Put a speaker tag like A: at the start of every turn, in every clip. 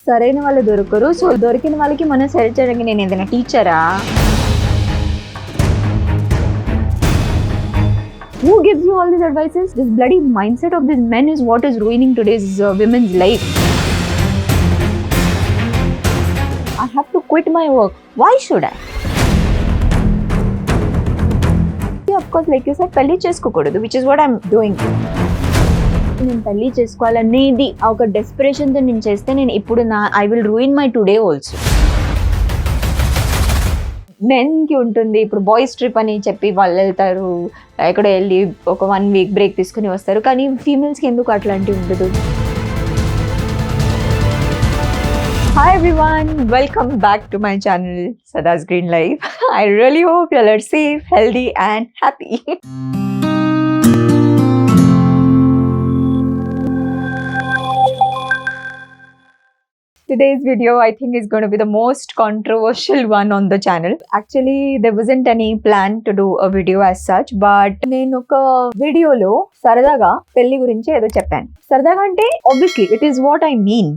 A: సరైన వాళ్ళు దొరకరు. సో దొరికిన వాళ్ళకి మనం సెల్ చేయడానికి నేను ఏదైనా టీచరా? Who gives you all these advices? This bloody mindset of these men is what is ruining today's women's life. I have to quit my work. Why should I? Of course, like you said, పెళ్లి చేసుకోకూడదు, which is what I'm doing. నేను పెళ్లి చేసుకోవాలనేది ఒక డెస్పిరేషన్తో నేను చేస్తే నేను ఇప్పుడు I will ruin my today also. మెన్కి ఉంటుంది ఇప్పుడు బాయ్స్ ట్రిప్ అని చెప్పి వాళ్ళు వెళ్తారు, ఎక్కడ వెళ్ళి ఒక 1 వీక్ బ్రేక్ తీసుకుని వస్తారు. కానీ ఫీమేల్స్కి ఎందుకు అట్లాంటివి ఉండదు? Hi everyone, welcome back to my channel Sada's Green Life. I really hope you all are safe, healthy and happy. Today's video I think is going to be the most controversial one on the channel. Actually there wasn't any plan to do a video as such, but నేను ఒక వీడియోలో సరదాగా పెళ్లి గురించి ఏదో చెప్పాను. సరదాగా అంటే obviously it is what I mean.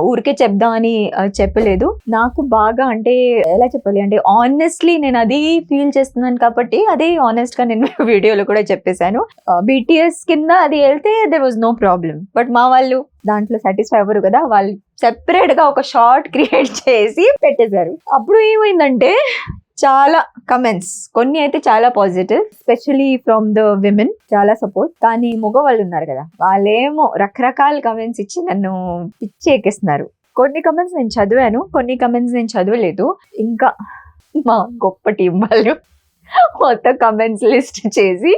A: ఊరికే చెప్దామని చెప్పలేదు. నాకు బాగా అంటే ఎలా చెప్పాలి అంటే ఆనెస్ట్లీ నేను అది ఫీల్ చేస్తున్నాను కాబట్టి అదే ఆనెస్ట్ గా నేను వీడియోలో కూడా చెప్పేశాను. BTS కింద అది వెళ్తే there was no problem, but మా వాళ్ళు దాంట్లో సాటిస్ఫై అవ్వరు కదా, వాళ్ళు సెపరేట్ గా ఒక షార్ట్ క్రియేట్ చేసి పెట్టేశారు. అప్పుడు ఏమైందంటే చాలా కమెంట్స్, కొన్ని అయితే చాలా positive, especially from the women, చాలా సపోర్ట్. కానీ మగవాళ్ళు ఉన్నారు కదా, వాళ్ళేమో రకరకాల కమెంట్స్ ఇచ్చి నన్ను పిచ్చి ఎక్కిస్తున్నారు. కొన్ని కమెంట్స్ నేను చదివాను, కొన్ని కమెంట్స్ నేను చదవలేదు. ఇంకా మా గొప్ప టీం వాళ్ళు మొత్తం కమెంట్స్ లిస్ట్ చేసి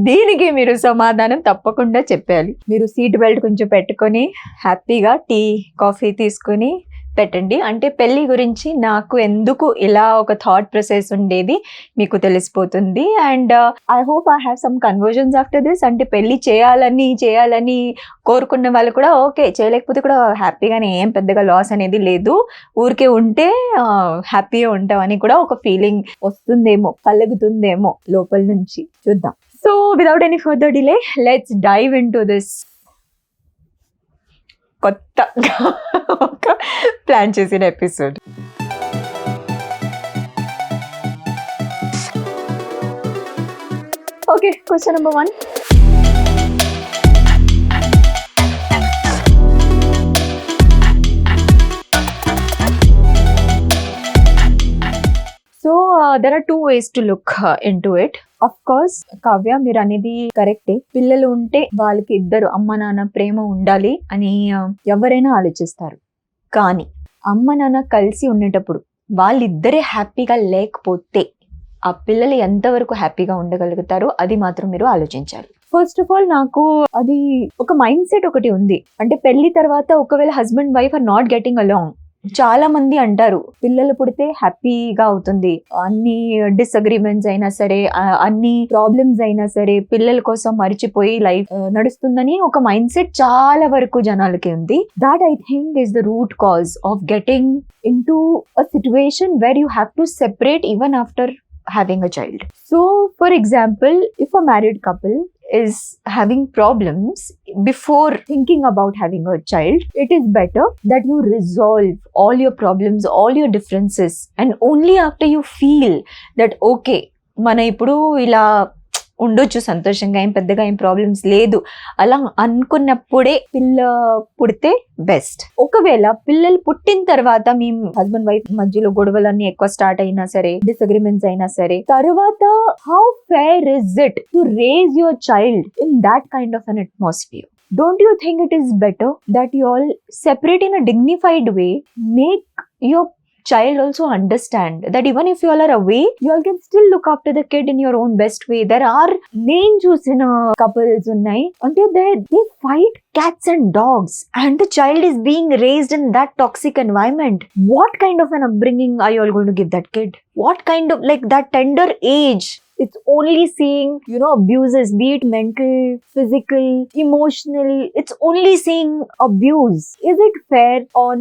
A: దీనికి మీరు సమాధానం తప్పకుండా చెప్పాలి. మీరు సీట్ బెల్ట్ కొంచెం పెట్టుకొని హ్యాపీగా టీ కాఫీ తీసుకొని పెట్టండి. అంటే పెళ్లి గురించి నాకు ఎందుకు ఇలా ఒక థాట్ ప్రాసెస్ ఉండేది మీకు తెలిసిపోతుంది. And I hope I have some conversions after this. అంటే పెళ్లి చేయాలని కోరుకున్న వాళ్ళు కూడా ఓకే, చేయలేకపోతే కూడా హ్యాపీగానే, ఏం పెద్దగా లాస్ అనేది లేదు, ఊరికే ఉంటే హ్యాపీగా ఉంటామని కూడా ఒక ఫీలింగ్ వస్తుందేమో, కలుగుతుందేమో లోపల నుంచి. చూద్దాం. So without any further delay let's dive into this కొత్త ఒక ప్లాన్ చేసిన episode. Okay, question number 1. So there are 2 ways to look into it. Of course, Kavya మీరు అనేది కరెక్టే. పిల్లలు ఉంటే వాళ్ళకి ఇద్దరు అమ్మ నాన్న ప్రేమ ఉండాలి అని ఎవరైనా ఆలోచిస్తారు. కానీ అమ్మ నాన్న కలిసి ఉండేటప్పుడు వాళ్ళిద్దరే హ్యాపీగా లేకపోతే ఆ పిల్లలు ఎంతవరకు హ్యాపీగా ఉండగలుగుతారో అది మాత్రం మీరు ఆలోచించాలి. ఫస్ట్ ఆఫ్ ఆల్ నాకు అది ఒక మైండ్ సెట్ ఒకటి ఉంది. అంటే పెళ్లి తర్వాత ఒకవేళ husband wife or not getting along, చాలా మంది అంటారు పిల్లలు పుడితే హ్యాపీగా అవుతుంది, అన్ని డిసగ్రిమెంట్స్ అయినా సరే, అన్ని ప్రాబ్లమ్స్ అయినా సరే పిల్లల కోసం మర్చిపోయి లైఫ్ నడుస్తుందని ఒక మైండ్ సెట్ చాలా వరకు జనాలకి ఉంది. That I think is the root cause of getting in to a situation where you have to separate even after having a child. So for example, if a married couple is having problems before thinking about having a child, it is better that you resolve all your problems, all your differences, and only after you feel that okay, mana ippudu ila ఉండొచ్చు సంతోషంగా, ఏం పెద్దగా ఏం problems లేదు అలా అనుకున్నప్పుడే పిల్ల పుడితే best. ఒకవేళ పిల్లలు పుట్టిన తర్వాత మీ హస్బెండ్ వైఫ్ మధ్యలో గొడవలన్నీ ఎక్కువ స్టార్ట్ అయినా సరే, డిసగ్రిమెంట్స్ అయినా సరే, తర్వాత how fair is it to raise your child in that kind of an atmosphere? Don't you think it is better that you all separate in a dignified way, make your child also understand that even if you all are away, you all can still look after the kid in your own best way. There are main choosing couples unnai until they fight cats and dogs and the child is being raised in that toxic environment. What kind of an upbringing are you all going to give that kid? What kind of, like, that tender age, it's only seeing, abuses, be it mental, physical, emotional, it's only seeing abuse. Is it fair on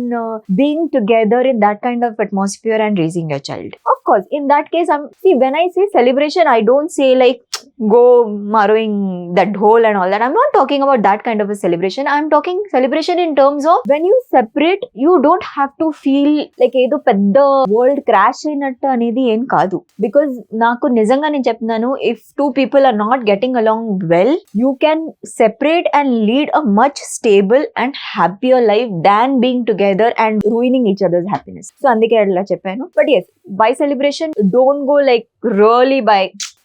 A: being together in that kind of atmosphere and raising your child? Of course, in that case, see, when I say celebration, I don't say like go marrowing that hole and all that. I'm not talking about that kind of a celebration. I'm talking celebration in terms of when you separate, you don't have to feel like ఏదో పెద్ద world crash అయినట్టు అనేది ఏం కాదు. Because నాకు నిజంగా నేను చెప్తున్నాను, if 2 people are not getting along well, you can separate and lead a much stable and happier life than being together and ruining each other's happiness. So అందుకే అట్లా చెప్పాను. But yes, by celebration don't go like really by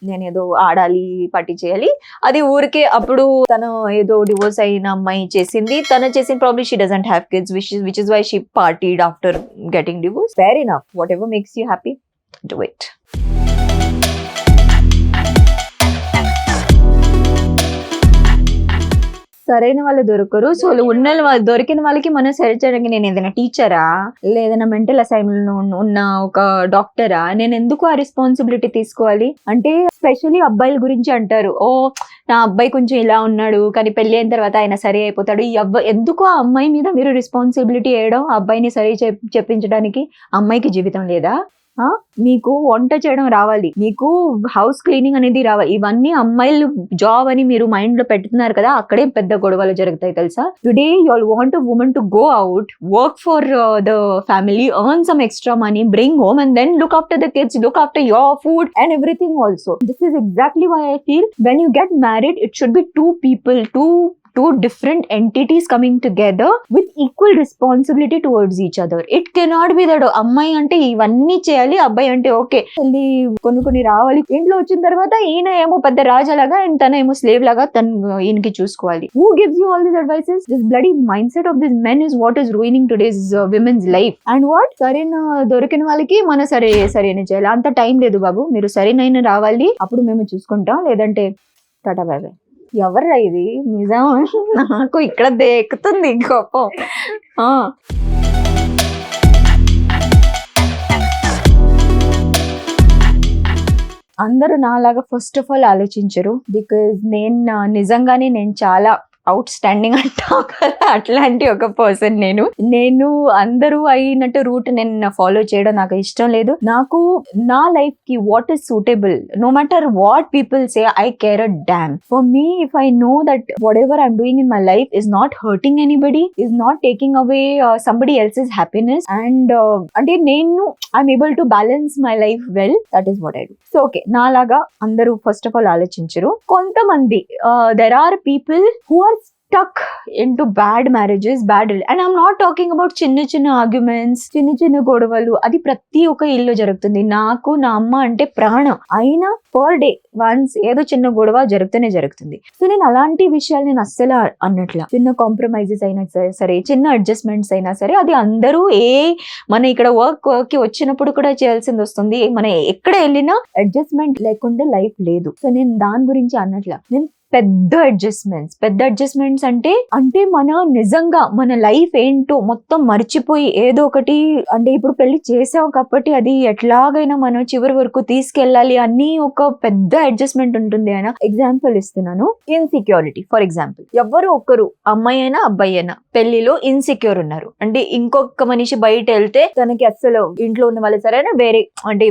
A: నేను ఏదో ఆడాలి, party చేయాలి, అది ఊరికే అప్పుడు తను ఏదో డివోర్స్ అయిన అమ్మాయి చేసింది, తను చేసిన problem she doesn't have kids, which is why she partied after getting divorced. Fair enough, whatever makes you happy, do it. సరైన వాళ్ళు దొరకరు. సో దొరికిన వాళ్ళకి మనం సెర్చ్ చేయడానికి నేను ఏదైనా టీచరా, లేదైనా మెంటల్ అసైన్మెంట్ ఉన్న ఒక డాక్టరా, నేను ఎందుకు ఆ రెస్పాన్సిబిలిటీ తీసుకోవాలి? అంటే స్పెషల్లీ అబ్బాయిల గురించి అంటారు, ఓ నా అబ్బాయి కొంచెం ఇలా ఉన్నాడు కానీ పెళ్లి అయిన తర్వాత ఆయన సరి అయిపోతాడు. ఈ ఎందుకు ఆ అమ్మాయి మీద మీరు రెస్పాన్సిబిలిటీ వేయడం? ఆ అబ్బాయిని సరి చెప్పించడానికి అమ్మాయికి జీవితం లేదా? మీకు వంట చేయడం రావాలి, మీకు హౌస్ క్లీనింగ్ అనేది రావాలి. ఇవన్నీ అమ్మాయిలు జాబ్ అని మీరు మైండ్ లో పెట్టుతున్నారు కదా, అక్కడే పెద్ద గొడవలు జరుగుతాయి తెలుసా. Today you all want a woman to go out, work for the family, earn some extra money, bring home and then look after the kids, look after your food and everything also. This is exactly why I feel when you get married it should be 2 people, two different entities coming together with equal responsibility towards each other. It cannot be that అమ్మాయి అంటే ఇవన్నీ చేయాలి, అబ్బాయి అంటే okay వెళ్ళి కొన్ని రావాలి, ఇంట్లో వచ్చిన తర్వాత ఈయన ఏమో పెద్ద రాజాలాగా అండ్ తన ఏమో స్లేవ్ లాగా ఈయనకి చూసుకోవాలి. Who gives you all these advices? This bloody mindset of this men is what is ruining today's women's life. And what? సరైన దొరికిన వాళ్ళకి మన సరైన చేయాలి. అంత టైం లేదు బాబు, మీరు సరైన రావాలి, అప్పుడు మేము చూసుకుంటాం, లేదంటే టాటా బాయ్ బాయ్. ఎవర్రా ఇది? నిజం, నాకు ఇక్కడ దేకుతుంది కోపం. అందరూ నాలాగా ఫస్ట్ ఆఫ్ ఆల్ ఆలోచించరు. బికాజ్ నిజంగానే నేను చాలా అవుట్ స్టాండింగ్ అంటా కదా, అట్లాంటి ఒక పర్సన్ నేను అందరూ అయినట్టు రూట్ నేను ఫాలో చేయడం నాకు ఇష్టం లేదు. నాకు నా లైఫ్ కి what is suitable, no matter what people say, I care a damn. For me, if I know that whatever I'm doing in my life is not hurting anybody, is not taking away somebody else's happiness, and అంటే నేను I'm able to balance my life well, that is what I do. So okay, నాలాగా అందరూ first of all ఆలోచించరు. కొంతమంది there are people who are stuck into bad marriages, and I'm not talking about చిన్న arguments, చిన్న గొడవలు. అది ప్రతి ఒక్క ఇల్లు జరుగుతుంది. నాకు నా అమ్మ అంటే ప్రాణం, అయినా పర్ డే వన్స్ ఏదో చిన్న గొడవ జరుగుతుంది. సో నేను అలాంటి విషయాలు నేను అస్సలు అన్నట్ల. చిన్న కాంప్రమైజెస్ అయినా సరే, చిన్న అడ్జస్ట్మెంట్స్ అయినా సరే, అది అందరూ మన ఇక్కడ వర్క్ కి వచ్చినప్పుడు కూడా చేయాల్సింది వస్తుంది. మన ఎక్కడ వెళ్ళినా అడ్జస్ట్మెంట్ లేకుండా లైఫ్ లేదు. సో నేను దాని గురించి అన్నట్ల. నేను పెద్ద అడ్జస్ట్మెంట్స్ అంటే మన నిజంగా మన లైఫ్ ఏంటో మొత్తం మర్చిపోయి ఏదో ఒకటి, అంటే ఇప్పుడు పెళ్లి చేసాం కాబట్టి అది ఎట్లాగైనా మనం చివరి వరకు తీసుకెళ్ళాలి అని ఒక పెద్ద అడ్జస్ట్మెంట్ ఉంటుంది. అయినా ఎగ్జాంపుల్ ఇస్తున్నాను, ఇన్సెక్యూరిటీ. ఫర్ ఎగ్జాంపుల్, ఎవరు ఒకరు అమ్మాయి అయినా అబ్బాయి అయినా పెళ్లిలో ఇన్సెక్యూర్ ఉన్నారు అంటే, ఇంకొక మనిషి బయట వెళ్తే తనకి అస్సలు ఇంట్లో ఉన్న వాళ్ళు సరైన వేరే అంటే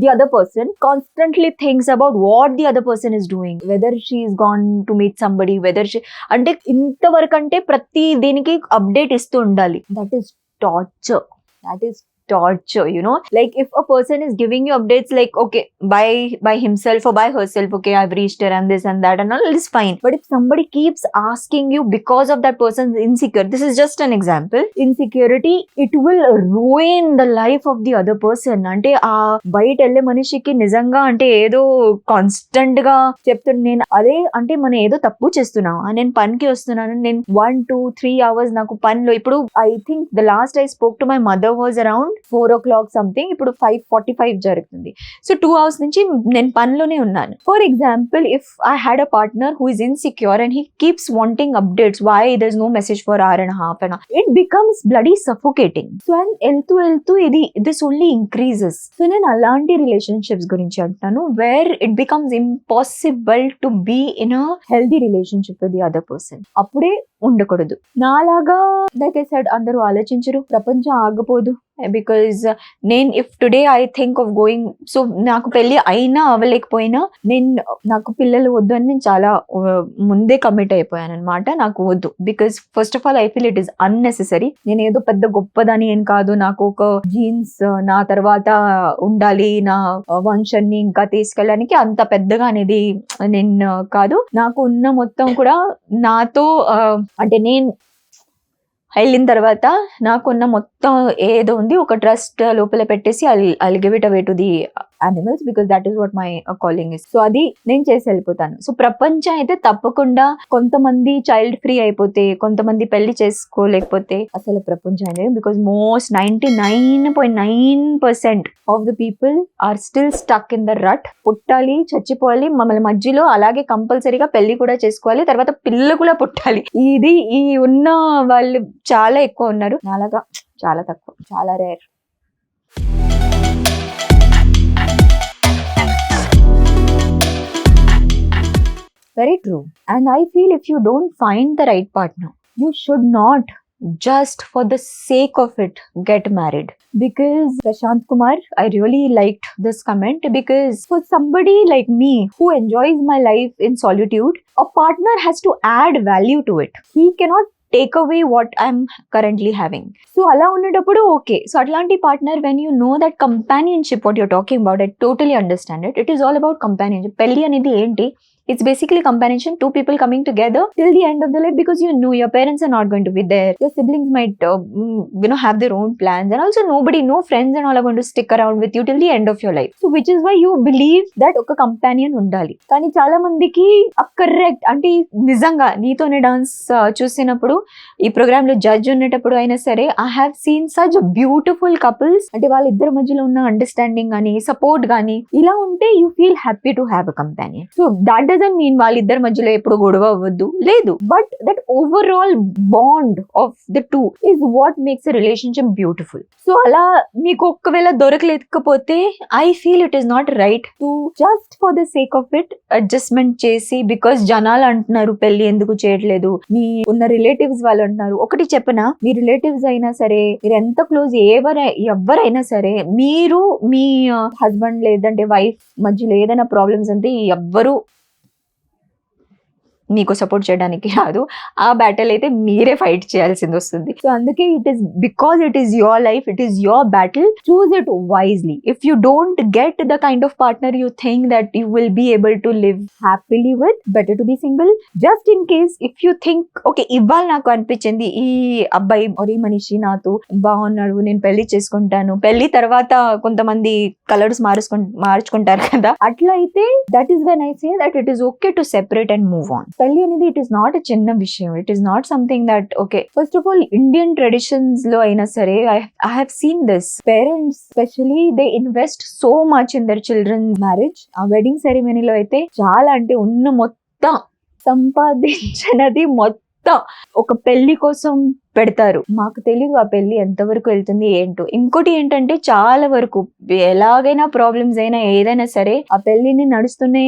A: the other person constantly thinks about what the other person is doing, whether she is gone to meet somebody, whether she, అంటే ఇంతవరకు అంటే ప్రతి దీనికి అప్డేట్ ఇస్తూ ఉండాలి. That is torture. You know, like if a person is giving you updates like, okay, by himself or by herself, okay, I've reached her and this and that and all, it's fine. But if somebody keeps asking you because of that person's insecure, this is just an example, insecurity, it will ruin the life of the other person. అంటే ఆ బయట వెళ్ళే మనిషికి నిజంగా అంటే ఏదో constant గా చెప్తున్నా, నేను అదే అంటే మనం ఏదో తప్పు చేస్తున్నాం, నేను పనికి వస్తున్నాను, నేను 1, 2, 3 hours నాకు పనిలో, ఇప్పుడు I think the last I spoke to my mother was around 4 o'clock something, ఇప్పుడు 5:45 జరుగుతుంది. సో 2 hours నుంచి నేను పనిలోనే ఉన్నాను. For example, if I had a partner who is insecure and he keeps wanting updates, why there is no message for hour and a half, it becomes bloody suffocating. So and వెళ్తూ this only increases. సో నేను అలాంటి relationships గురించి అంటున్నాను, where it becomes impossible to be in a healthy relationship with the other person. అప్పుడే ఉండకూడదు. నాలాగా like I said అందరూ ఆలోచించరు, ప్రపంచం ఆగిపోదు, బికాజ్ నేను if today I think of going, so నాకు పెళ్లి అయినా అవ్వలేకపోయినా నాకు పిల్లలు వద్దు అని నేను చాలా ముందే కమిట్ అయిపోయాను అనమాట. నాకు వద్దు because first of all I feel it is unnecessary. నేను ఏదో పెద్ద గొప్పదని ఏం కాదు, నాకు ఒక జీన్స్ నా తర్వాత ఉండాలి, నా వంశాన్ని ఇంకా తీసుకెళ్ళడానికి అంత పెద్దగా అనేది నేను కాదు. నాకు ఉన్న మొత్తం కూడా నాతో అంటే నేను వెళ్ళిన తర్వాత నాకున్న మొత్తం ఏదో ఉంది ఒక ట్రస్ట్ లోపల పెట్టేసి I'll give it away to the animals because that is what my calling is. So అది నేను చేసి వెళ్ళిపోతాను. సో ప్రపంచం అయితే తప్పకుండా కొంతమంది చైల్డ్ ఫ్రీ అయిపోతే, కొంతమంది పెళ్లి చేసుకోలేకపోతే అసలు ప్రపంచం అనేది, because most 99.9% of the people are still stuck in the rut. పుట్టాలి, చచ్చిపోవాలి, మమ్మల్ని మధ్యలో అలాగే కంపల్సరీగా పెళ్లి కూడా చేసుకోవాలి, తర్వాత పిల్లలు కూడా పుట్టాలి. ఈ ఉన్న వాళ్ళు చాలా ఎక్కువ ఉన్నారు, నాలాగా చాలా తక్కువ, చాలా rare. Very true. And I feel if you don't find the right partner, you should not just for the sake of it get married. Because Prashant Kumar, I really liked this comment, because for somebody like me who enjoys my life in solitude, a partner has to add value to it. He cannot take away what I'm currently having. So ala unnatappudu okay. So atlanti partner, when you know that companionship what you're talking about, I totally understand it. It is all about companionship. Pelli anedi enti? It's basically companionship, two people coming together till the end of the life, because you know your parents are not going to be there. Your siblings might have their own plans, and also no friends and all are going to stick around with you till the end of your life. So which is why you believe that oka companion undali. Kani chaala mandiki correct అంటే నిజంగా నీతోనే dance చూసినప్పుడు ఈ programme లో judge ఉన్నప్పుడు అయినా సరే, I have seen such beautiful couples. అంటే వాళ్ళిద్దరి మధ్యలో ఉన్న అండర్స్టాండింగ్ గానీ, సపోర్ట్ గానీ ఇలా ఉంటే you feel happy to have a companion. So that doesn't mean వాళ్ళిద్దరి మధ్యలో ఎప్పుడు గొడవ అవ్వద్దు, లేదు. But that overall bond of the two is what makes a relationship beautiful. So అలా మీకు ఒక్కవేళ దొరకలేకపోతే I feel it is not right to just for the sake of it adjustment చేసి, బికాస్ జనాలు అంటున్నారు పెళ్లి ఎందుకు చేయట్లేదు, మీ ఉన్న రిలేటివ్స్ వాళ్ళు అంటున్నారు. ఒకటి చెప్పనా, మీ రిలేటివ్స్ అయినా సరే, మీరు ఎంత క్లోజ్ ఎవరైనా సరే, మీరు మీ హస్బెండ్ లేదంటే వైఫ్ మధ్యలో ఏదైనా ప్రాబ్లమ్స్ అంటే ఎవ్వరు మీకు సపోర్ట్ చేయడానికి రాదు. ఆ బ్యాటిల్ అయితే మీరే ఫైట్ చేయాల్సింది వస్తుంది. సో అందుకే it is because it is your life, it is your battle, choose it wisely. If you don't get the kind of partner you think that you will be able to live happily with, better to be single. Just in case if you think okay, ఇవాళ నాకు అనిపించింది ఈ అబ్బాయి ఈ మనిషి నాతో బాగున్నాడు, నేను పెళ్లి చేసుకుంటాను. పెళ్లి తర్వాత కొంతమంది కలర్స్ మార్చుకుంటారు కదా, అట్లా అయితే that is when I say that it is okay to separate and move on. పెళ్లి అనేది ఇట్ ఈస్ నాట్ ఎ చిన్న విషయం. It is not something that okay. First of all Indian traditions లో అయినా సరే, I have seen this. Parents especially they invest so much in their children marriage. ఆ wedding సెరమనీలో అయితే చాలా అంటే ఉన్న మొత్తం సంపాదించినది మొత్తం ఒక పెళ్లి కోసం పెడతారు. మాకు తెలియదు ఆ పెళ్లి ఎంతవరకు వెళ్తుంది ఏంటో. ఇంకోటి ఏంటంటే చాలా వరకు ఎలాగైనా ప్రాబ్లమ్స్ అయినా ఏదైనా సరే ఆ పెళ్లిని నడుస్తూనే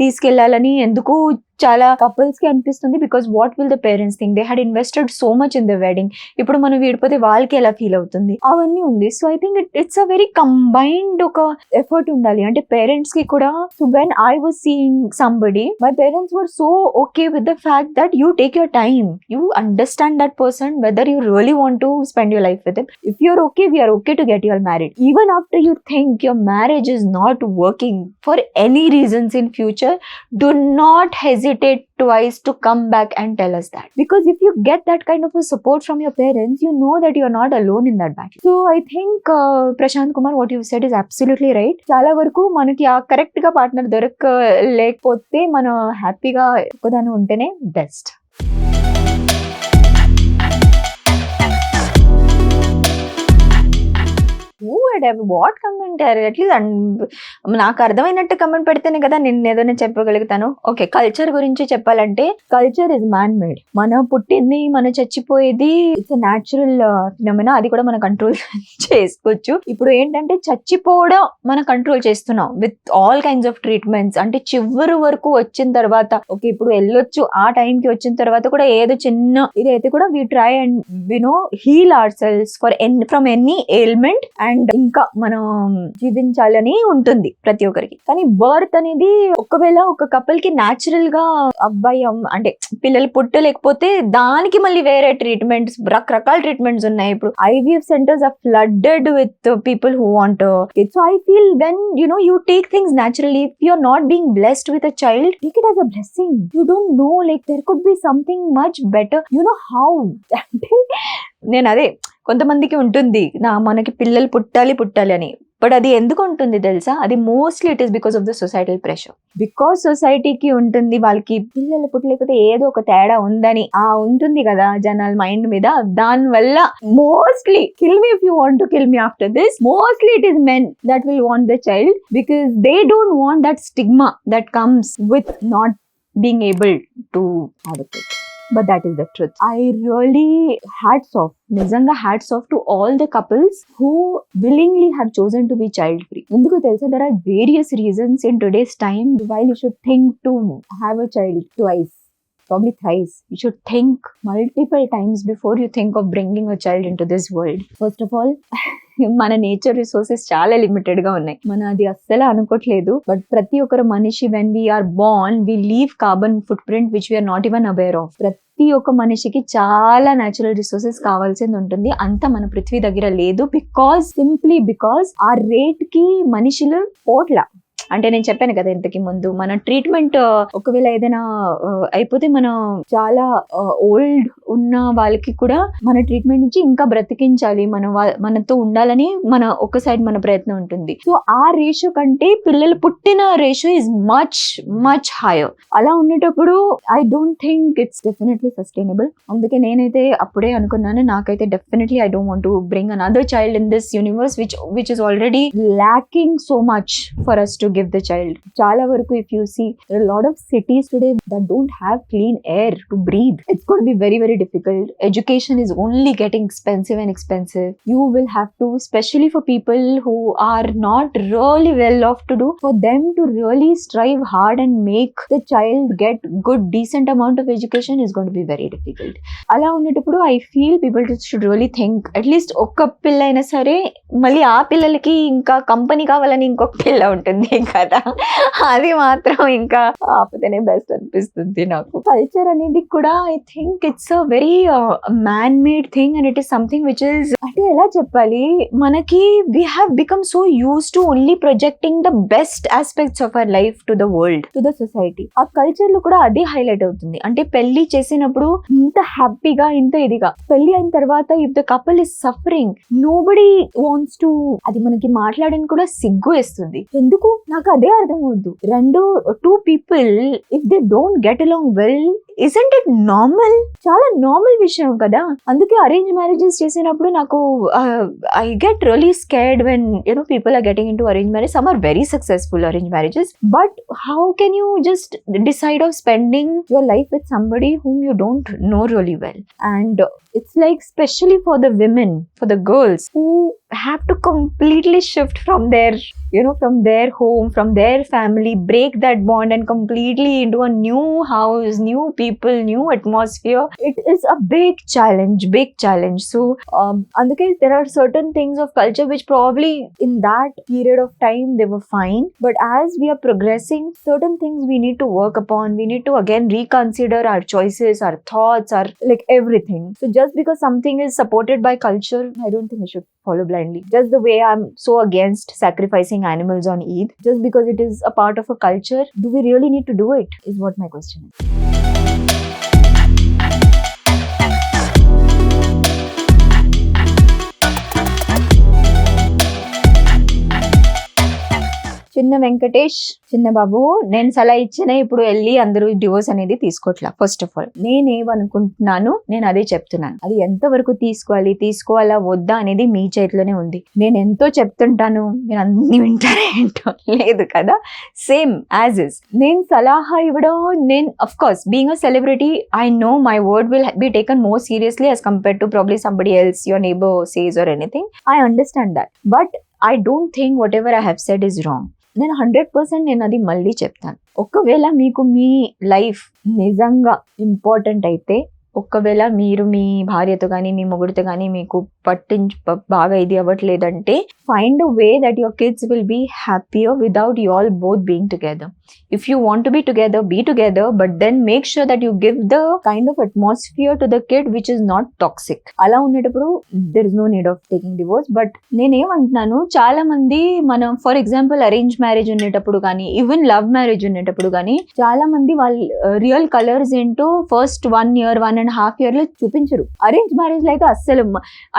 A: తీసుకెళ్లాలని ఎందుకు చాలా కపుల్స్ కి అనిపిస్తుంది. Because what will the parents think, they had invested so much in the wedding. ఇప్పుడు మనం వీడిపోతే వాళ్ళకి ఎలా ఫీల్ అవుతుంది, అవన్నీ ఉంది. So I think it's a very combined ఒక ఎఫర్ట్ ఉండాలి. అంటే పేరెంట్స్ కి కూడా. So when I was seeing somebody, my parents were so okay with the fact that you take your time, you understand that person, whether you really want to spend your life with him. If you're okay, we are okay to get you all married. Even after you think your marriage is not working for any reasons in future, do not hesitate twice to come back and tell us that. Because if you get that kind of a support from your parents, you know that you're not alone in that battle. So I think Prashant Kumar, what you said is absolutely right. చాలా వరకు మనకి ఆ correct గా partner దొరకలేకపోతే మనం హ్యాపీగా ఒక్కదాని ఉంటేనే best. Who God, what comment, at least నాకు అర్థమైనట్టు కమెంట్ పెడితేనే కదా నేను ఏదైనా చెప్పగలుగుతాను. ఓకే, కల్చర్ గురించి చెప్పాలంటే కల్చర్ ఇస్ మ్యాన్ మేడ్. మనం పుట్టింది, మనం చచ్చిపోయేది ఇట్స్ న్యాచురల్ ఫినామినా. అది కూడా మనం కంట్రోల్ చేసుకోవచ్చు. ఇప్పుడు ఏంటంటే చచ్చిపోవడం మనం కంట్రోల్ చేస్తున్నాం with all kinds of treatments. అంటే చివరి వరకు వచ్చిన తర్వాత ఓకే ఇప్పుడు వెళ్ళొచ్చు, ఆ టైంకి వచ్చిన తర్వాత కూడా ఏదో చిన్న ఇదైతే కూడా we try and heal our cells from any ailment అండ్ ఇంకా మనం జీవించాలని ఉంటుంది ప్రతి ఒక్కరికి. కానీ బర్త్ అనేది ఒకవేళ ఒక కపుల్ కి న్యాచురల్ గా అబ్బాయి అంటే పిల్లలు పుట్టలేకపోతే దానికి మళ్ళీ వేరే ట్రీట్మెంట్స్, రకరకాల ట్రీట్మెంట్స్ ఉన్నాయి. ఇప్పుడు IVF centres are flooded with people who want kids. So I feel when you take things naturally, if you're not being blessed with a child, take it as a blessing. You don't know, like there could be something much better. You know how? నేను అదే కొంతమందికి ఉంటుంది మనకి పిల్లలు పుట్టాలి అని. But అది ఎందుకు ఉంటుంది తెలుసా? అది mostly it is because of the societal pressure. Because సొసైటీకి ఉంటుంది వాళ్ళకి పిల్లలు పుట్టలేకపోతే ఏదో ఒక తేడా ఉందని ఉంటుంది కదా జనాల మైండ్ మీద. దాని వల్ల mostly kill me if you want to kill me after this, mostly it is men that will want the child because they don't want that stigma that comes with not being able to adopt it. But that is the truth. I really hats off, nizanga hats off to all the couples who willingly have chosen to be child free. Enduko telusa, there are various reasons in today's time why you should think to have a child twice, probably thrice. You should think multiple times before you think of bringing a child into this world. First of all, మన nature resources చాలా limited గా ఉన్నాయి. మనం అది అస్సలు అనుకోవట్లేదు. But ప్రతి ఒక్కరు మనిషి when we are born we leave carbon footprint which we are not even aware of. ప్రతి ఒక్క మనిషికి చాలా న్యాచురల్ రిసోర్సెస్ కావాల్సింది ఉంటుంది. అంత మన పృథ్వీ దగ్గర లేదు. సింప్లీ బికాస్ ఆ రేట్ కి మనుషులు పోట్ల. అంటే నేను చెప్పాను కదా ఇంతకి ముందు, మన ట్రీట్మెంట్ ఒకవేళ ఏదైనా అయిపోతే మనం చాలా ఓల్డ్ ఉన్న వాళ్ళకి కూడా మన ట్రీట్మెంట్ నుంచి ఇంకా బ్రతికించాలి, మనతో ఉండాలని ఒక సైడ్ మన ప్రయత్నం ఉంటుంది. సో ఆ రేషియో కంటే పిల్లలు పుట్టిన ratio is much much higher. అలా ఉండేటప్పుడు I don't think it's definitely sustainable. అందుకే నేనైతే అప్పుడే అనుకున్నాను, నాకైతే definitely I don't want to bring another child in this universe which is already lacking so much for us to give the child. చాలా వరకు if you see, there are a lot of cities today that don't have clean air to breathe. It's going to be very very difficult. Education is only getting expensive and expensive. You will have to, especially for people who are not really well off to do, for them to really strive hard and make the child get good decent amount of education is going to be very difficult. అలా ఉండేటప్పుడు I feel people should really think, at least ఒక్క పిల్ల అయినా సరే, మళ్ళీ ఆ పిల్లలకి ఇంకా కంపెనీ కావాలని ఇంకొక పిల్ల ఉంటుంది కదా, అది మాత్రం ఇంకా ఆపితేనే బెస్ట్ అనిపిస్తుంది నాకు. కల్చర్ అనేది కూడా I think it's a very man made thing and it is something which is, అంటే ఎలా చెప్పాలి, మనకి we have become so use to only projecting the best aspects of our life to the world, to the society. ఆ culture లో కూడా అదే highlight అవుతుంది. అంటే పెళ్లి చేసినప్పుడు ఇంత హ్యాపీగా, ఇంత ఇదిగా, పెళ్లి అయిన తర్వాత if the couple is suffering, nobody wants to, అది మనకి మాట్లాడడానికి కూడా సిగ్గు వేస్తుంది. ఎందుకు నాకు అదే అర్థం అవుద్దు. two people if they don't get along well, isn't it normal? చాలా నార్మల్ విషయం కదా. అందుకే అరేంజ్ మ్యారేజెస్ చేసినప్పుడు నాకు I get really scared when people are getting into arranged marriage. Some are very successful arranged marriages, but how can you just decide of spending your life with somebody whom you don't know really well? And it's like, especially for the women, for the girls who have to completely shift from their from their home, from their family, break that bond and completely into a new house, new people, new atmosphere. It is a big challenge. So అందుకే there are certain things of culture which probably in that period of time they were fine, but as we are progressing, certain things we need to work upon. We need to again reconsider our choices, our thoughts, our like everything. So just because something is supported by culture, I don't think we should follow blindly. Just the way I'm so against sacrificing animals on Eid, just because it is a part of a culture, do we really need to do it, is what my question is. చిన్న వెంకటేష్, చిన్న బాబు, నేను సలహా ఇచ్చిన ఇప్పుడు వెళ్ళి అందరూ divorce అనేది తీసుకోవట్లా. First of all నేనేమనుకుంటున్నాను నేను అదే చెప్తున్నాను. అది ఎంతవరకు తీసుకోవాలా వద్దా అనేది మీ చేతిలోనే ఉంది. నేను ఎంతో చెప్తుంటాను, మీరు అన్ని వింటారా ఏంటో లేదు కదా. సేమ్ యాజ్ ఇస్ నేను సలహా ఇవ్వడం, నేను of course being a celebrity I know my word will be taken more seriously as compared to probably somebody else, your neighbor says or anything. I understand that, but I don't think whatever I have said is wrong. నేను 100% నేను అది మళ్ళీ చెప్తాను. ఒకవేళ మీకు మీ life నిజంగా important అయితే, ఒకవేళ మీరు మీ భార్యతో కానీ మీ మొగుడితో కానీ మీకు బాగా ఇది అవ్వట్లేదంటే, find a way that your kids will be happier without you all both being together. If you want to be together, but then make sure that you give the kind of atmosphere to the kid which is not toxic. అలా ఉండేటప్పుడు there is no need of taking divorce. But నేనేమంటున్నాను, చాలా మంది మనం for example arrange marriage ఉండేటప్పుడు కానీ, even love marriage ఉండేటప్పుడు కానీ, చాలా మంది వాళ్ళ రియల్ కలర్స్ ఏంటో ఫస్ట్ 1 year 1.5 year లో చూపించరు. అరేంజ్ మ్యారేజ్ లో అయితే అస్సలు,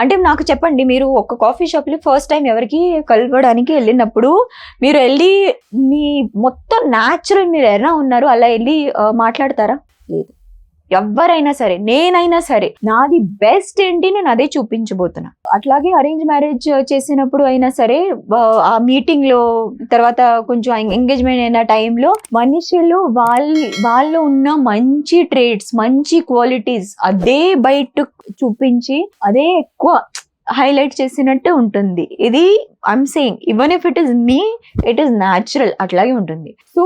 A: అంటే నాకు చెప్పండి, మీరు ఒక కాఫీ షాప్ లో ఫస్ట్ టైం ఎవరికి కలవడానికి వెళ్ళినప్పుడు మీరు వెళ్ళి మీ మొత్తం న్యాచురల్ మీరు ఎలా ఉన్నారు అలా వెళ్ళి మాట్లాడతారా? లేదు. ఎవరైనా సరే, నేనైనా సరే, నాది బెస్ట్ ఏంటి నేను అదే చూపించబోతున్నా. అట్లాగే అరేంజ్ మ్యారేజ్ చేసినప్పుడు అయినా సరే, ఆ మీటింగ్ లో తర్వాత కొంచెం ఎంగేజ్మెంట్ అయిన టైంలో మనుషులు వాళ్ళు ఉన్న మంచి ట్రేడ్స్, మంచి క్వాలిటీస్ అదే బయట చూపించి అదే ఎక్కువ హైలైట్ చేసినట్టు ఉంటుంది. ఇది I'm saying, even if it is me, it is natural, అట్లాగే ఉంటుంది. So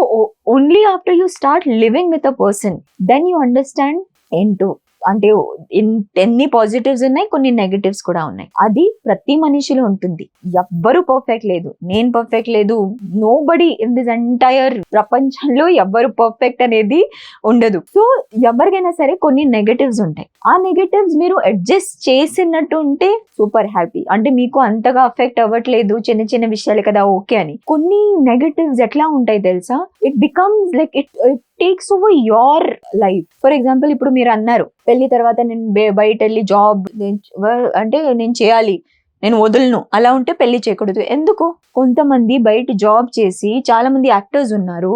A: only after you start living with a person then you understand ఏంటో. అంటే ఎన్ని పాజిటివ్స్ ఉన్నాయి, కొన్ని నెగటివ్స్ కూడా ఉన్నాయి. అది ప్రతి మనిషిలో ఉంటుంది. ఎవ్వరు పర్ఫెక్ట్ లేదు, నేను పర్ఫెక్ట్ లేదు, నోబడి ఇన్ దిస్ ఎంటైర్ ప్రపంచంలో ఎవ్వరు పర్ఫెక్ట్ అనేది ఉండదు. సో ఎవరికైనా సరే కొన్ని నెగటివ్స్ ఉంటాయి. ఆ నెగటివ్స్ మీరు అడ్జస్ట్ చేసినట్టు ఉంటే సూపర్ హ్యాపీ. అంటే మీకు అంతగా అఫెక్ట్ అవ్వట్లేదు, చిన్న చిన్న విషయాలు కదా ఓకే అని. కొన్ని నెగటివ్స్ ఎట్లా ఉంటాయి తెలుసా, it becomes like it takes over your life. For example ఇప్పుడు మీరు అన్నారు, పెళ్లి తర్వాత నేను బయట వెళ్ళి జాబ్ అంటే నేను చేయాలి, నేను వదలను, అలా ఉంటే పెళ్లి చేయకూడదు. ఎందుకు? కొంతమంది బయట జాబ్ చేసి, చాలా మంది యాక్టర్స్ ఉన్నారు,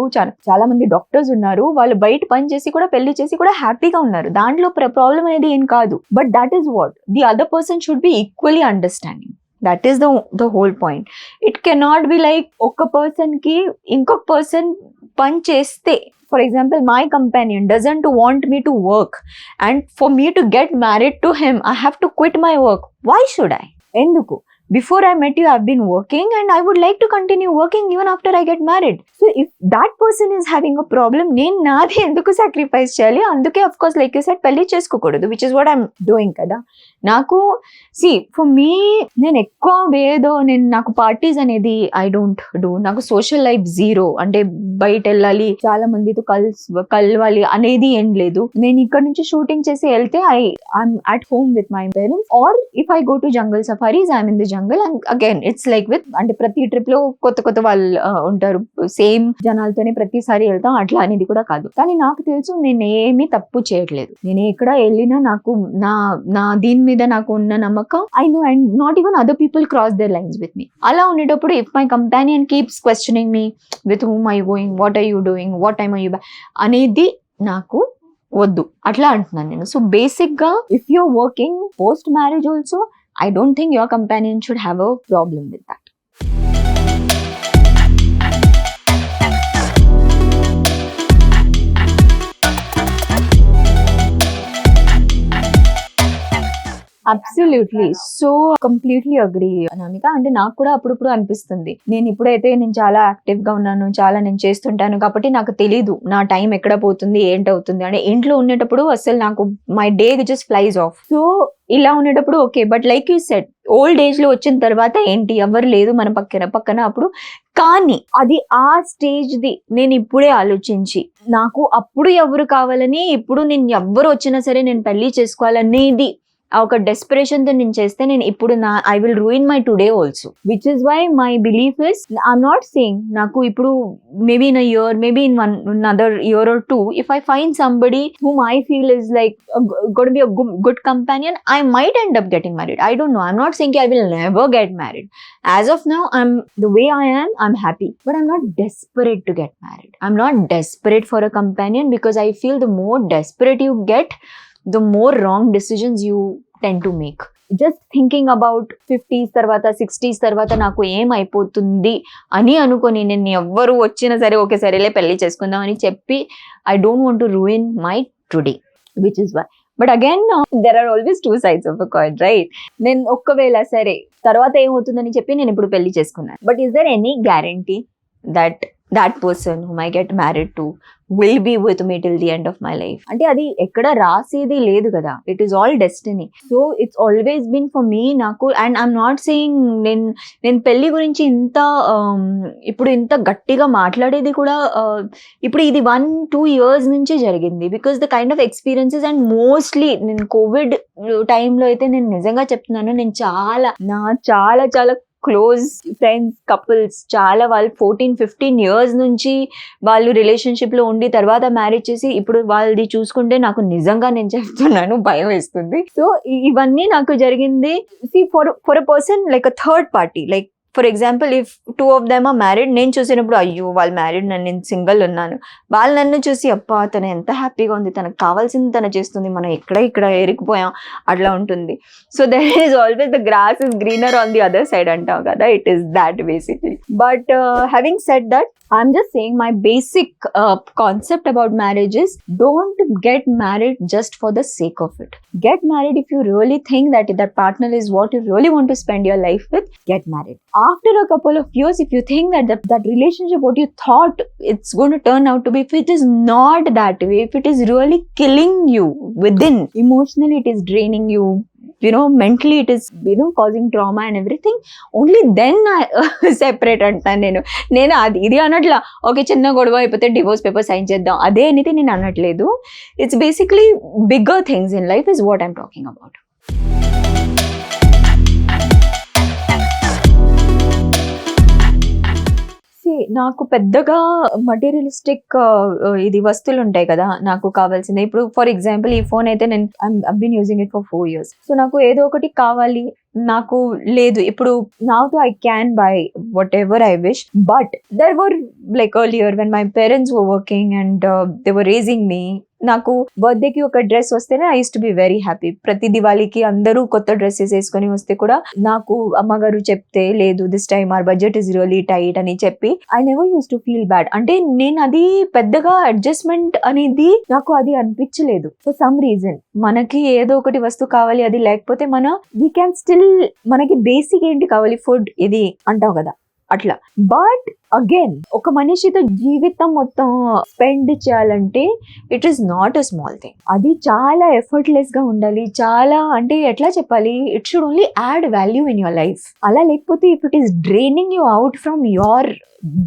A: చాలా మంది డాక్టర్స్ ఉన్నారు, వాళ్ళు బయట పని చేసి కూడా పెళ్లి చేసి కూడా హ్యాపీగా ఉన్నారు. దాంట్లో ప్రాబ్లం అనేది ఏం కాదు. But that is what the other person should be equally understanding. That is the whole point. It cannot be like ఒక పర్సన్ కి ఇంకొక పర్సన్ పని చేస్తే, for example my companion doesn't want me to work and for me to get married to him I have to quit my work. Why should I? ఎందుకు? Before I met you I've been working and I would like to continue working even after I get married. So if that person is having a problem, నేను నాది ఎందుకు sacrifice చేయాలి? అందుకే of course like you said పెళ్లి చేసుకోకూడదు, which is what I'm doing కదా. నాకు for me, నేను ఎక్కువ నాకు పార్టీస్ అనేది ఐ డోంట్ డూ. నాకు సోషల్ లైఫ్ జీరో. అంటే బయట వెళ్ళాలి, చాలా మందితో కలవాలి అనేది ఏం లేదు. నేను ఇక్కడ నుంచి షూటింగ్ చేసి వెళ్తే I'm at home with my parents, or if I go to jungle safaris I'm in the jungle. And again it's like with, అంటే ప్రతి ట్రిప్ లో కొత్త వాళ్ళు ఉంటారు, సేమ్ జనాలతోనే ప్రతిసారి వెళ్తాం, అట్లా అనేది కూడా కాదు. కానీ నాకు తెలుసు నేను ఏమీ తప్పు చేయట్లేదు. నేను ఎక్కడ వెళ్ళినా నాకు నా దీని మీద నాకు ఉన్న నమ్మకం, I know, and not even other people cross their lines with me. అలా ఉండేటప్పుడు if my companion keeps questioning me with whom I going, what are you doing, what time are you back అనేది నాకు వద్దు, అట్లా అంటున్నాను నేను. So basic గా if you're working post marriage also, I don't think your companion should have a problem with that. Absolutely. So completely agree Anamika. అంటే నాకు కూడా అప్పుడప్పుడు అనిపిస్తుంది, నేను చాలా యాక్టివ్ గా ఉన్నాను, చాలా నేను చేస్తుంటాను కాబట్టి నాకు తెలీదు నా టైం ఎక్కడ పోతుంది, ఏంటవుతుంది. అంటే ఇంట్లో ఉండేటప్పుడు అసలు నాకు my day just flies of. So ఇలా ఉండేటప్పుడు okay, but like you said old age లో వచ్చిన తర్వాత ఏంటి, ఎవరు లేదు మన పక్కన అప్పుడు. కానీ అది ఆ స్టేజ్ ది నేను ఇప్పుడే ఆలోచించి, నాకు అప్పుడు ఎవరు కావాలని, ఇప్పుడు నేను ఎవ్వరు వచ్చినా సరే నేను పెళ్లి చేసుకోవాలనేది ఆ ఒక డెస్పరేషన్ తో నేను చేస్తే నేను ఇప్పుడు I will ruin my today also, which is why my belief is, I'm not saying నాకు ఇప్పుడు maybe in a year, maybe in another year or two, if I find somebody whom I feel is like going to be a good companion, I might end up getting married. I don't know. I'm not saying I will never get married. As of now, I'm the way I am, I'm happy, but I'm not desperate to get married. I'm not desperate for a companion, because I feel the more desperate you get, the more wrong decisions you tend to make. Just thinking about 50s తర్వాత 60s తర్వాత నాకు ఏమైపోతుంది అని అనుకొని నేను ఎవ్వరు వచ్చినా సరే ఓకే సరేలే పెళ్లి చేసుకుందాం అని చెప్పి I don't want to ruin my today, which is why. But again there are always two sides of a coin, right? నేను ఒక్కవేళ సరే తర్వాత ఏమవుతుందని చెప్పి నేను ఇప్పుడు పెళ్లి చేసుకున్నాను, but is there any guarantee that person whom I get married to will be with me till the end of my life? అంటే అది ఎక్కడ రాసేది లేదు కదా, it is all destiny. So it's always been for me నాకు. And I'm not saying నేను పెళ్లి గురించి ఇప్పుడు ఇంత గట్టిగా మాట్లాడేది కూడా ఇప్పుడు ఇది 1-2 years నుంచే జరిగింది, because the kind of experiences. And mostly నేను కోవిడ్ టైంలో అయితే నేను నిజంగా చెప్తున్నాను, నేను చాలా చాలా క్లోజ్ ఫ్రెండ్స్ కపుల్స్ చాలా వాళ్ళు 14-15 years నుంచి వాళ్ళు రిలేషన్షిప్ లో ఉండి తర్వాత మ్యారేజ్ చేసి ఇప్పుడు వాళ్ళది చూసుకుంటే నాకు నిజంగా నేను చెప్తున్నాను భయం వేస్తుంది. సో ఇవన్నీ నాకు జరిగింది for a person like a third party. Like for example if 2 of them are married, నేను చూసినప్పుడు అయ్యో వాళ్ళు మ్యారీడ్, నేను సింగిల్ ఉన్నాను, వాళ్ళు నన్ను చూసి అబ్బా తను ఎంత హ్యాపీగా ఉంది, తనకు కావాల్సింది తను చేస్తుంది, మనం ఇక్కడ ఎరికిపోయాం, అట్లా ఉంటుంది. So there is always the grass is greener on the other side అంటాం కదా, it is that basically. But having said that, I'm just saying my basic concept about marriage is don't get married just for the sake of it. Get married if you really think that partner is what you really want to spend your life with. Get married. After a couple of years, if you think that relationship what you thought it's going to turn out to be, if it is not that way, if it is really killing you within, emotionally it is draining you, mentally it is causing trauma and everything, only then I separate అంటాను. నేను అది ఇది అనట్లా okay చిన్న గొడవ అయిపోతే divorce paper sign చేద్దాం అదే అనేది నేను అనట్లేదు. It's basically bigger things in life is what I'm talking about. నాకు పెద్దగా మటీరియలిస్టిక్ ఇది వస్తువులు ఉంటాయి కదా నాకు కావాల్సిందే. ఇప్పుడు ఫర్ ఎగ్జాంపుల్ ఈ ఫోన్ అయితే నేను I been using it for 4 years. సో నాకు ఏదో ఒకటి కావాలి, నాకు లేదు ఇప్పుడు now I can buy whatever I wish, but there were like earlier when my parents were working and they were raising me, నాకు బర్త్డేకి ఒక డ్రెస్ వస్తేనే I use to be very happy. ప్రతి దివాళీకి అందరూ కొత్త డ్రెస్సెస్ వేసుకొని వస్తే కూడా నాకు అమ్మగారు చెప్తే లేదు this time our budget is really tight అని చెప్పి I never use to feel bad. అంటే నేను అది పెద్దగా అడ్జస్ట్మెంట్ అనేది నాకు అది అనిపించలేదు. ఫర్ సమ్ రీజన్ మనకి ఏదో ఒకటి వస్తువు కావాలి, అది లేకపోతే వీ క్యాన్ స్టిల్ మనకి బేసిక్ ఏంటి కావాలి, ఫుడ్ ఇది అంటాం కదా అట్లా. బట్ అగైన్ ఒక మనిషితో జీవితం మొత్తం స్పెండ్ చేయాలంటే it is not a small thing. అది చాలా ఎఫర్ట్లెస్ గా ఉండాలి, చాలా అంటే ఎట్లా చెప్పాలి, it should only add value in your life. అలా లేకపోతే if it is draining you out from your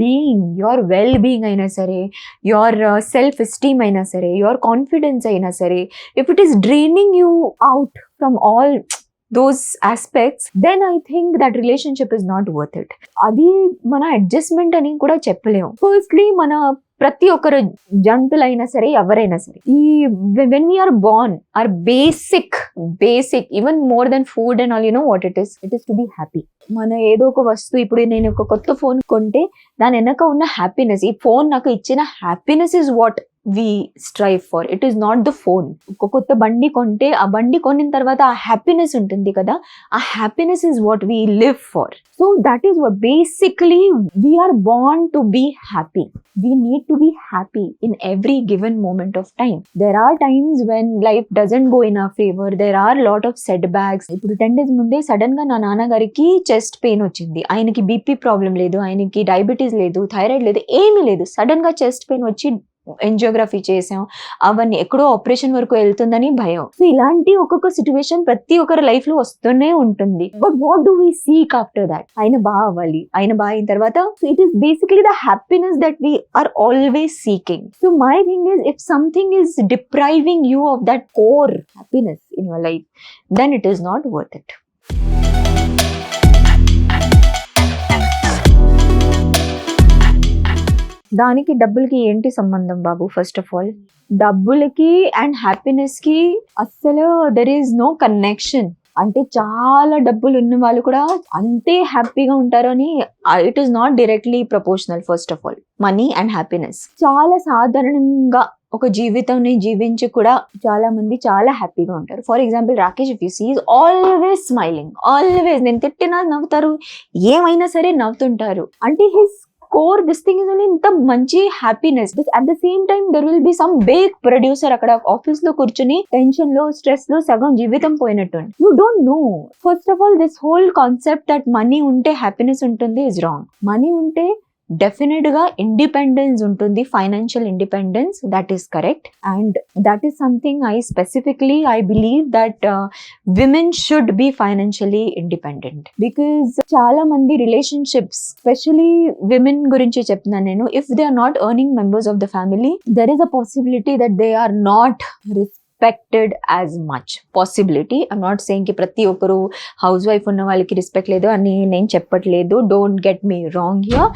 A: being, your well being అయినా సరే, యువర్ సెల్ఫ్ ఎస్టీమ్ అయినా సరే, యువర్ కాన్ఫిడెన్స్ అయినా సరే, if it is draining you out from all those aspects, then I think that relationship is not worth it. అది మన adjustment అని కూడా చెప్పలేము. ఫస్ట్లీ మన ప్రతి ఒక్కరు జంతువులైనా సరే ఎవరైనా సరే ఈ when we are born our basic even more than food and all, you know what it is to be happy. మన ఏదో ఒక వస్తువు, ఇప్పుడు నేను ఒక కొత్త ఫోన్ కొంటే దాని వెనక ఉన్న హ్యాపీనెస్, ఈ ఫోన్ నాకు ఇచ్చిన happiness is what we strive for. It is not the phone. ఒక కొత్త బండి కొంటే ఆ బండి కొనిన తర్వాత ఆ హ్యాపీనెస్ ఉంటుంది కదా, ఆ happiness is what we live for. So that is what basically we are born to be happy. We need to be happy in every given moment of time. There are times when life doesn't go in our favor. There are lot of setbacks. ఇప్పుడు 10 days ముందే sudden గా నా నాన్నగారికి chest pain వచ్చింది. ఆయనకి BP problem లేదు, ఆయనకి diabetes లేదు, థైరాయిడ్ లేదు, ఏమీ లేదు. సడన్ గా చెస్ట్ పెయిన్ వచ్చి ఎంజియోగ్రఫీ చేసాం, అవన్నీ ఎక్కడో ఆపరేషన్ వరకు వెళ్తుందని భయం. సో ఇలాంటి ఒక్కొక్క సిచ్యువేషన్ ప్రతి ఒక్కరి లైఫ్ లో వస్తూనే ఉంటుంది. But what do we seek after that? ఆయన బాగా అవ్వాలి, ఆయన బాగా అయిన తర్వాత it is basically the happiness that we are always seeking. So my thing is, if something is depriving you of that core happiness in your life, then it is not worth it. దానికి డబ్బులకి ఏంటి సంబంధం బాబు? First of all డబ్బులకి and happiness కి అస్సలు there is no connection. అంటే చాలా డబ్బులు ఉన్న వాళ్ళు కూడా అంతే హ్యాపీగా ఉంటారు అని it is not directly proportional. First of all money and happiness చాలా సాధారణంగా ఒక జీవితాన్ని జీవించి కూడా చాలా మంది చాలా హ్యాపీగా ఉంటారు. For example Rakesh if you see is always smiling, always. నేను తిట్టినా నవ్వుతారు, ఏమైనా సరే నవ్వుతుంటారు. అంటే his core, this thing is only ఇంత మంచి happiness. At the same time there will be some big producer అక్కడ ఆఫీస్ లో కూర్చుని టెన్షన్ లో స్ట్రెస్ లో సగం జీవితం పోయినట్టు. You don't know. First of all this whole concept that money ఉంటే హ్యాపీనెస్ ఉంటుంది ఇస్ రాంగ్. మనీ ఉంటే డెఫినెట్ గా ఇండిపెండెన్స్ ఉంటుంది, financial independence, that is correct. And that is something I specifically I believe that women should be financially independent. Because చాలా మంది relationships, specially women గురించి చెప్తున్నాను నేను, if they are not earning members of the family, there is a possibility that they are not respected as much. Possibility. I'm not saying కి ప్రతి ఒక్కరు house wife ఉన్న వాళ్ళకి రెస్పెక్ట్ లేదు అని నేను చెప్పట్లేదు, don't get me wrong here.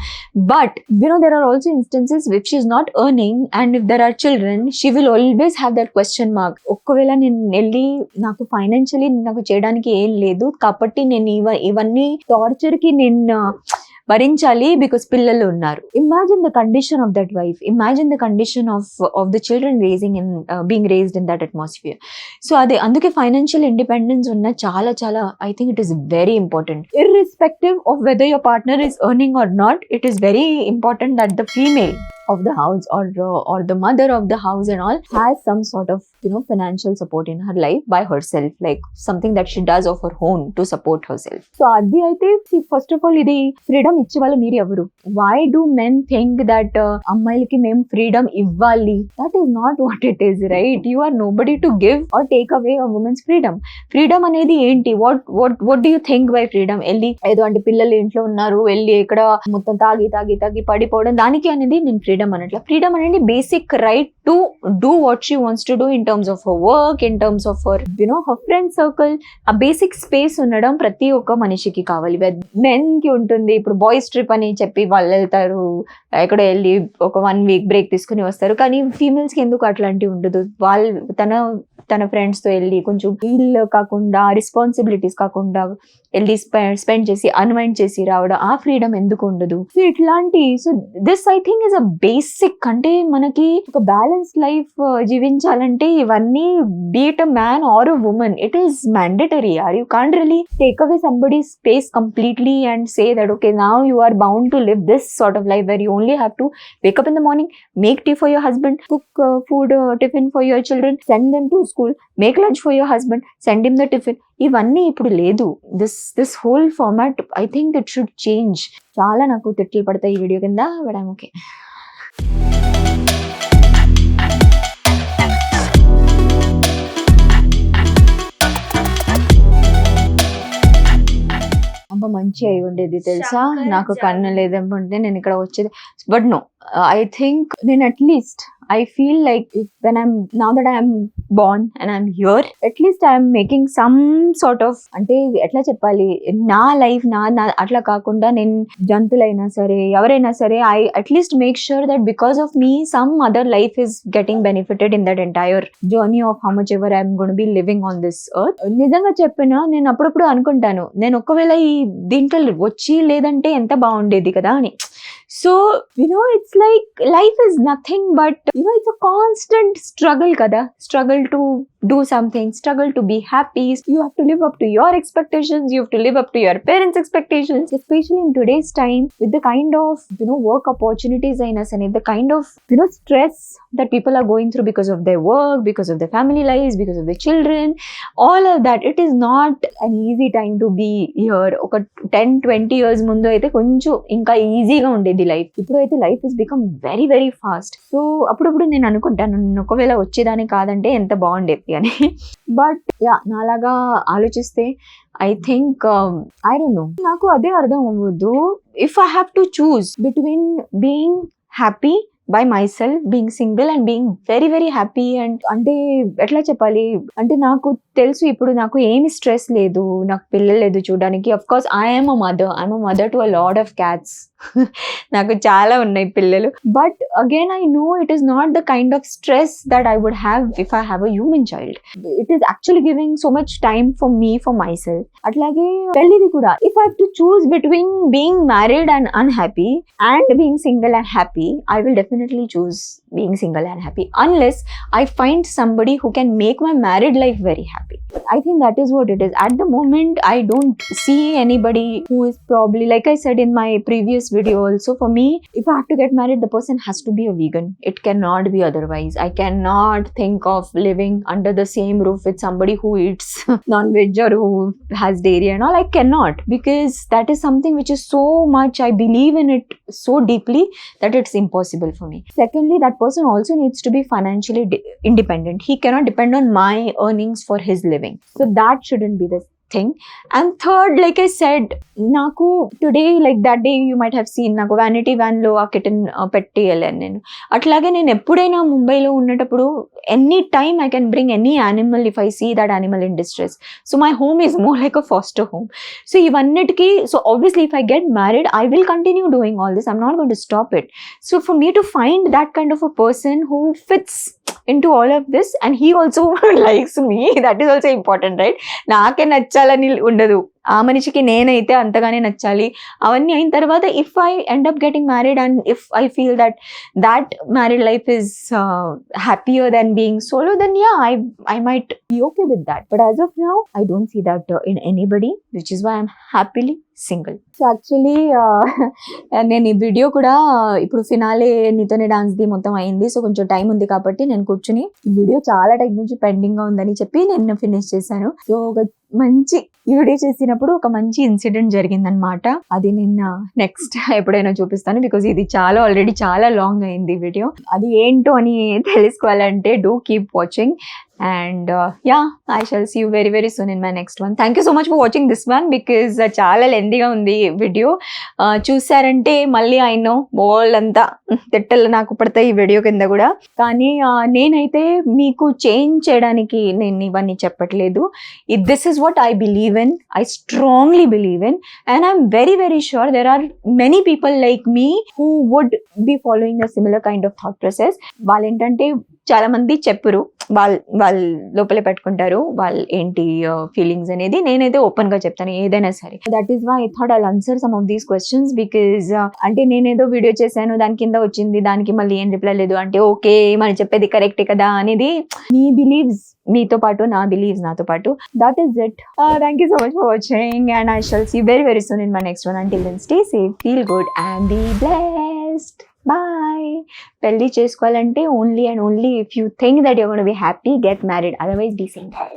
A: But there are also instances which she is not earning, and if there are children, she will always have that question mark. ఒక్కవేళ నేను వెళ్ళి నాకు ఫైనాన్షియలీ నాకు చేయడానికి ఏం లేదు కాబట్టి నేను ఇవన్నీ టార్చర్ కి నేను భరించాలి బికాస్ పిల్లలు ఉన్నారు. Imagine the condition of that wife, imagine the condition of the children being raised in that atmosphere. So అదే అందుకే ఫైనాన్షియల్ ఇండిపెండెన్స్ ఉన్న చాలా చాలా I think it is very important. Irrespective of whether your partner is earning or not, it is very important that the female of the house or the mother of the house and all has some sort of financial support in her life by herself, like something that she does of her own to support herself. So adi aithe first of all idi freedom iche vallu meer evaru? Why do men think that ammayiliki mem freedom ivvali? That is not what it is, right? You are nobody to give or take away a woman's freedom. Freedom anedi enti? What do you think by freedom? Elli edo ante pillalu intlo unnaru, elli ikkada mottham taagi padipovam, daniki anedi నేను freedom అనట్లా. Freedom అనేది basic right to do what she wants to do in terms of her work, in terms of her her friend circle. ఆ basic space ఉండడం ప్రతి ఒక్క మనిషికి కావాలి. Men కి ఉంటుంది. ఇప్పుడు బాయ్స్ ట్రిప్ అని చెప్పి వాళ్ళు వెళ్తారు, ఎక్కడో వెళ్ళి ఒక 1 week బ్రేక్ తీసుకుని వస్తారు. కానీ ఫీమేల్స్ కి ఎందుకు అట్లాంటివి ఉండదు? వాళ్ళు తన ఫ్రెండ్స్ తో వెళ్ళి కొంచెం వీల్ కాకుండా, రెస్పాన్సిబిలిటీస్ కాకుండా వెళ్ళి స్పెండ్ చేసి అన్వైండ్ చేసి రావడం, ఆ ఫ్రీడమ్ ఎందుకు ఉండదు? సో ఇట్లాంటి this I think is a basic. అంటే మనకి ఒక బ్యాలెన్స్ లైఫ్ జీవించాలంటే ఇవన్నీ, be it a man or a woman, it is mandatory. You can't really take away somebody space completely and say that okay, now you are bound to live this sort of life where you only have to wake up in the morning, make tea for your husband, cook food, tiffin for your children, send them to school, make lunch for your husband, send him the tiffin. ఇవన్నీ ఇప్పుడు లేదు. This whole format I think it should change. చాలా నాకు తిట్లు పడతాయి ఈ video కింద, but I'm okay. అమ్మ మంచి అయి ఉండేది తెలుసా, నాకు కన్ను లేదంటే నేను ఇక్కడ వచ్చేది. బట్ నో, ఐ థింక్ నేను at least I feel like now that I am born and I'm here, at least I am making some sort of, అంటే ఎట్లా చెప్పాలి, నా లైఫ్ నా అట్లా కాకుండా నేను జంతువులైనా సరే ఎవరైనా సరే I at least make sure that because of me some other life is getting benefited in that entire journey of how much ever I am going to be living on this earth. నిజంగా చెప్పినా నేను అప్పుడప్పుడు అనుకుంటాను, నేను ఒకవేళ ఈ దీంట్లో వచ్చి లేదంటే ఎంత బాగుండేది కదా అని. So it's like life is nothing but it's a constant struggle kada, struggle to do something, struggle to be happy. You have to live up to your expectations, you have to live up to your parents' expectations, especially in today's time with the kind of work opportunities in us and the kind of stress that people are going through because of their work, because of their family lives, because of their children, all of that. It is not an easy time to be here. Oka 10-20 years mundu aithe konchu inka easy ga undedi life. Ippudu aithe life has become very very fast. So appudu అప్పుడప్పుడు నేను అనుకుంటాను, నేను ఒకవేళ వచ్చేదాన్ని కాదంటే ఎంత బాగుండేది అని. బట్ యా, నాలాగా ఆలోచిస్తే I think I don't know, నాకు అదే అర్థం అవ్వదు. If I have to choose between being happy by my self, being single and being very very happy, and అంటే ఎట్లా చెప్పాలి అంటే, నాకు తెలుసు ఇప్పుడు నాకు ఏమి స్ట్రెస్ లేదు, నాకు పిల్లలు లేదు చూడడానికి. Of course I'm a mother to a lot of cats. నాకు చాలా ఉన్నాయి పిల్లలు. But again I know it is not the kind of stress that I would have if I have a human child. It is actually giving so much time for me, for my self. అట్లాగే పెళ్ళిది కూడా, if I have to choose between being married and unhappy and being single and happy, I will definitely choose being single and happy, unless I find somebody who can make my married life very happy. I think that is what it is. At the moment, I don't see anybody who is probably, like I said in my previous video also, for me, if I have to get married, the person has to be a vegan. It cannot be otherwise. I cannot think of living under the same roof with somebody who eats non-veg or who has dairy and all. I cannot, because that is something which is so much, I believe in it so deeply that it's impossible for me. Secondly, that person also needs to be financially independent. He cannot depend on my earnings for his living. So that shouldn't be the thing. And third, like I said, నాకు today, like that day you might have seen, నాకు vanity వ్యాన్లో ఆ kitten పెట్టి వెళ్ళాను నేను. అట్లాగే నేను ఎప్పుడైనా ముంబైలో ఉన్నప్పుడు any time I can bring any animal if I see that animal in distress. So my home is more like a foster home. So ఇవన్నిటికీ, so obviously if I get married, I will continue doing all this. I'm not going to stop it. So for me to find that kind of a person who fits into all of this and he also likes me, that is also important, right? నాకే నచ్చాలని ఉండదు, ఆ మనిషికి నేనైతే అంతగానే నచ్చాలి. అవన్నీ అయిన తర్వాత if I end up getting married and if I feel that married life is happier then being solo, then yeah, I might be okay with that. But as of now, I don't see that in anybody, which is why I'm happily single. So actually నేను ఈ video కూడా ఇప్పుడు finale నీతోనే డాన్స్ది మొత్తం అయింది. So కొంచెం time ఉంది కాబట్టి నేను కూర్చుని ఈ వీడియో చాలా టైం నుంచి పెండింగ్గా ఉందని చెప్పి నేను ఫినిష్ చేశాను. సో ఒక మంచి ఈ వీడియో చేసినప్పుడు ఒక మంచి ఇన్సిడెంట్ జరిగిందనమాట. అది నేను నెక్స్ట్ ఎప్పుడైనా చూపిస్తాను, బికాజ్ ఇది ఆల్రెడీ చాలా లాంగ్ అయింది వీడియో. అది ఏంటో అని తెలుసుకోవాలంటే do keep watching. And yeah, I shall see you very very soon in my next one. Thank you so much for watching this one, because చాలా లెందీగా ఉంది వీడియో. చూసారంటే మళ్ళీ ఐ నో వాళ్ళంతా తిట్టలు నాకు పడతాయి ఈ వీడియో కింద కూడా. కానీ నేనైతే మీకు చేంజ్ చేయడానికి నేను ఇవన్నీ చెప్పట్లేదు. This is what I believe in, I strongly believe in, and I'm very very sure there are many people like me who would be following a similar kind of thought process. వాళ్ళు ఏంటంటే చాలా మంది చెప్పరు, వాళ్ళ లోపలే పెట్టుకుంటారు వాళ్ళు ఏంటి ఫీలింగ్స్ అనేది. నేనైతే ఓపెన్ గా చెప్తాను ఏదైనా సరే. That is why I thought I'll answer some of these questions, because అంటే నేనేదో వీడియో చేశాను, దాని కింద వచ్చింది, దానికి మళ్ళీ ఏం రిప్లై లేదు అంటే ఓకే మనం చెప్పేది కరెక్టే కదా అనేది. మీ బిలీవ్స్ మీతో పాటు, నా బిలీవ్స్ నాతో పాటు. That is it. Thank you so much for watching, and I shall see very very soon in my next one. Until then, stay safe, feel good and be blessed. Bye. పెళ్లి చేసుకోవాలంటే only and only if you think that you're going to be happy, get married. Otherwise, be single.